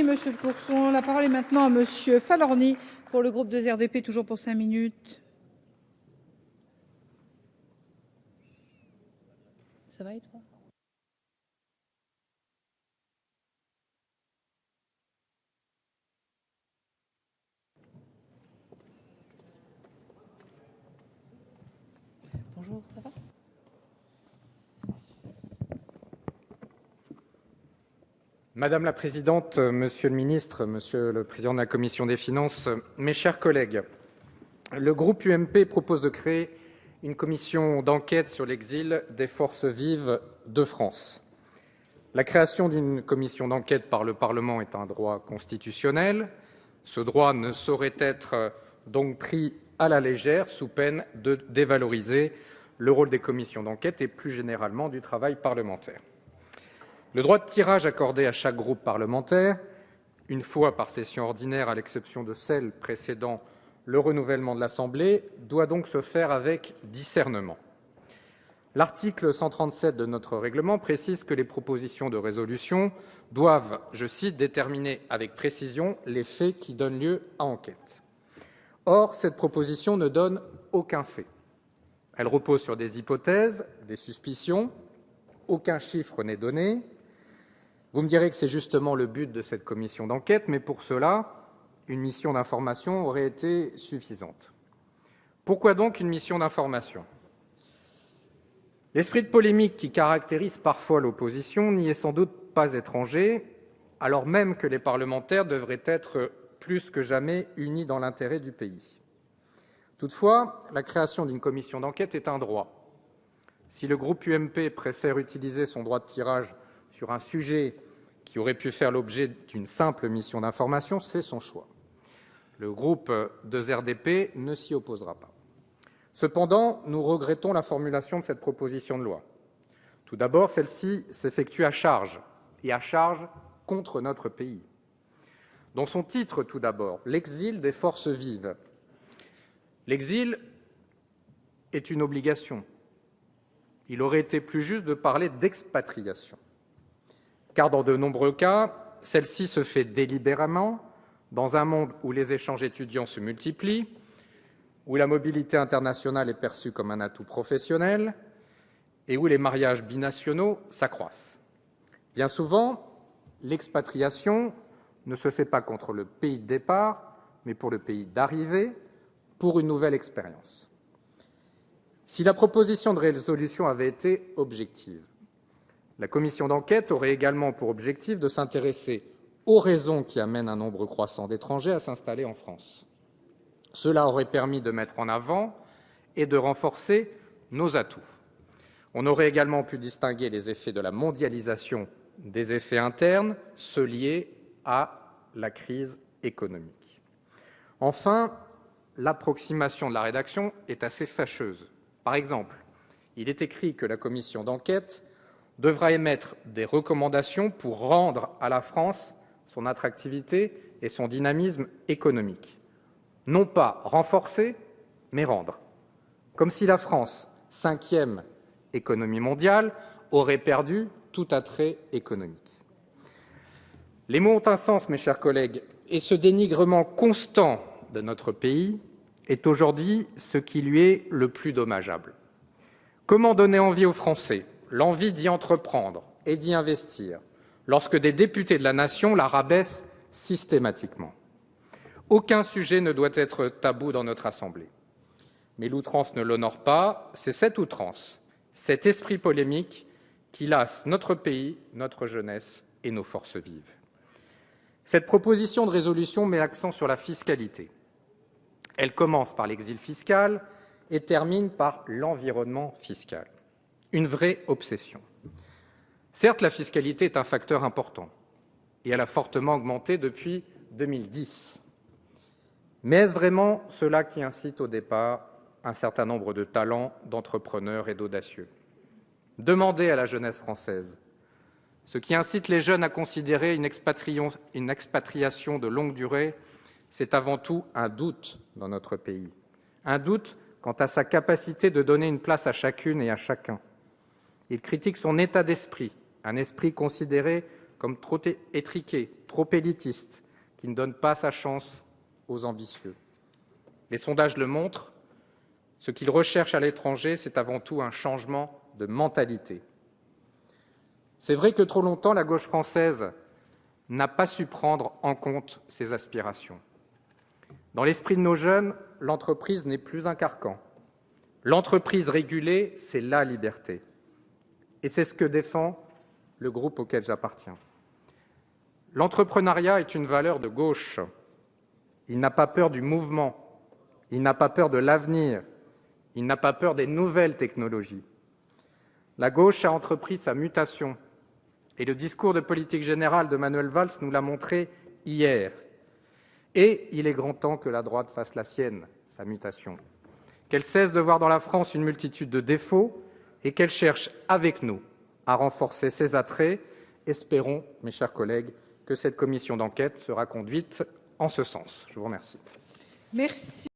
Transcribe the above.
Monsieur de Courson. La parole est maintenant à Monsieur Falorni pour le groupe des RDP, toujours pour 5 minutes. Ça va et toi? Bonjour, ça va? Madame la Présidente, Monsieur le Ministre, Monsieur le Président de la Commission des Finances, mes chers collègues, le groupe UMP propose de créer une commission d'enquête sur l'exil des forces vives de France. La création d'une commission d'enquête par le Parlement est un droit constitutionnel. Ce droit ne saurait être donc pris à la légère sous peine de dévaloriser le rôle des commissions d'enquête et plus généralement du travail parlementaire. Le droit de tirage accordé à chaque groupe parlementaire, une fois par session ordinaire à l'exception de celle précédant le renouvellement de l'Assemblée, doit donc se faire avec discernement. L'article 137 de notre règlement précise que les propositions de résolution doivent, je cite, déterminer avec précision les faits qui donnent lieu à enquête. Or, cette proposition ne donne aucun fait. Elle repose sur des hypothèses, des suspicions, aucun chiffre n'est donné. Vous me direz que c'est justement le but de cette commission d'enquête, mais pour cela, une mission d'information aurait été suffisante. Pourquoi donc une mission d'information ? L'esprit de polémique qui caractérise parfois l'opposition n'y est sans doute pas étranger, alors même que les parlementaires devraient être plus que jamais unis dans l'intérêt du pays. Toutefois, la création d'une commission d'enquête est un droit. Si le groupe UMP préfère utiliser son droit de tirage sur un sujet qui aurait pu faire l'objet d'une simple mission d'information, c'est son choix. Le groupe 2RDP ne s'y opposera pas. Cependant, nous regrettons la formulation de cette proposition de loi. Tout d'abord, celle-ci s'effectue à charge, et à charge contre notre pays. Dans son titre, tout d'abord, l'exil des forces vives. L'exil est une obligation. Il aurait été plus juste de parler d'expatriation. Car dans de nombreux cas, celle-ci se fait délibérément, dans un monde où les échanges étudiants se multiplient, où la mobilité internationale est perçue comme un atout professionnel et où les mariages binationaux s'accroissent. Bien souvent, l'expatriation ne se fait pas contre le pays de départ, mais pour le pays d'arrivée, pour une nouvelle expérience. Si la proposition de résolution avait été objective, la commission d'enquête aurait également pour objectif de s'intéresser aux raisons qui amènent un nombre croissant d'étrangers à s'installer en France. Cela aurait permis de mettre en avant et de renforcer nos atouts. On aurait également pu distinguer les effets de la mondialisation des effets internes, ceux liés à la crise économique. Enfin, l'approximation de la rédaction est assez fâcheuse. Par exemple, il est écrit que la commission d'enquête devra émettre des recommandations pour rendre à la France son attractivité et son dynamisme économique. Non pas renforcer, mais rendre. Comme si la France, 5e économie mondiale, aurait perdu tout attrait économique. Les mots ont un sens, mes chers collègues, et ce dénigrement constant de notre pays est aujourd'hui ce qui lui est le plus dommageable. Comment donner envie aux Français, l'envie d'y entreprendre et d'y investir, lorsque des députés de la nation la rabaissent systématiquement ? Aucun sujet ne doit être tabou dans notre Assemblée. Mais l'outrance ne l'honore pas, c'est cette outrance, cet esprit polémique qui lasse notre pays, notre jeunesse et nos forces vives. Cette proposition de résolution met l'accent sur la fiscalité. Elle commence par l'exil fiscal et termine par l'environnement fiscal. Une vraie obsession. Certes, la fiscalité est un facteur important et elle a fortement augmenté depuis 2010. Mais est-ce vraiment cela qui incite au départ un certain nombre de talents, d'entrepreneurs et d'audacieux ? Demandez à la jeunesse française. Ce qui incite les jeunes à considérer une expatriation de longue durée, c'est avant tout un doute dans notre pays. Un doute quant à sa capacité de donner une place à chacune et à chacun. Ils critiquent son état d'esprit, un esprit considéré comme trop étriqué, trop élitiste, qui ne donne pas sa chance aux ambitieux. Les sondages le montrent, ce qu'ils recherchent à l'étranger, c'est avant tout un changement de mentalité. C'est vrai que trop longtemps, la gauche française n'a pas su prendre en compte ces aspirations. Dans l'esprit de nos jeunes, l'entreprise n'est plus un carcan. L'entreprise régulée, c'est la liberté. Et c'est ce que défend le groupe auquel j'appartiens. L'entrepreneuriat est une valeur de gauche. Il n'a pas peur du mouvement, il n'a pas peur de l'avenir, il n'a pas peur des nouvelles technologies. La gauche a entrepris sa mutation, et le discours de politique générale de Manuel Valls nous l'a montré hier. Et il est grand temps que la droite fasse la sienne, sa mutation, qu'elle cesse de voir dans la France une multitude de défauts et qu'elle cherche avec nous à renforcer ses attraits. Espérons, mes chers collègues, que cette commission d'enquête sera conduite en ce sens. Je vous remercie. Merci.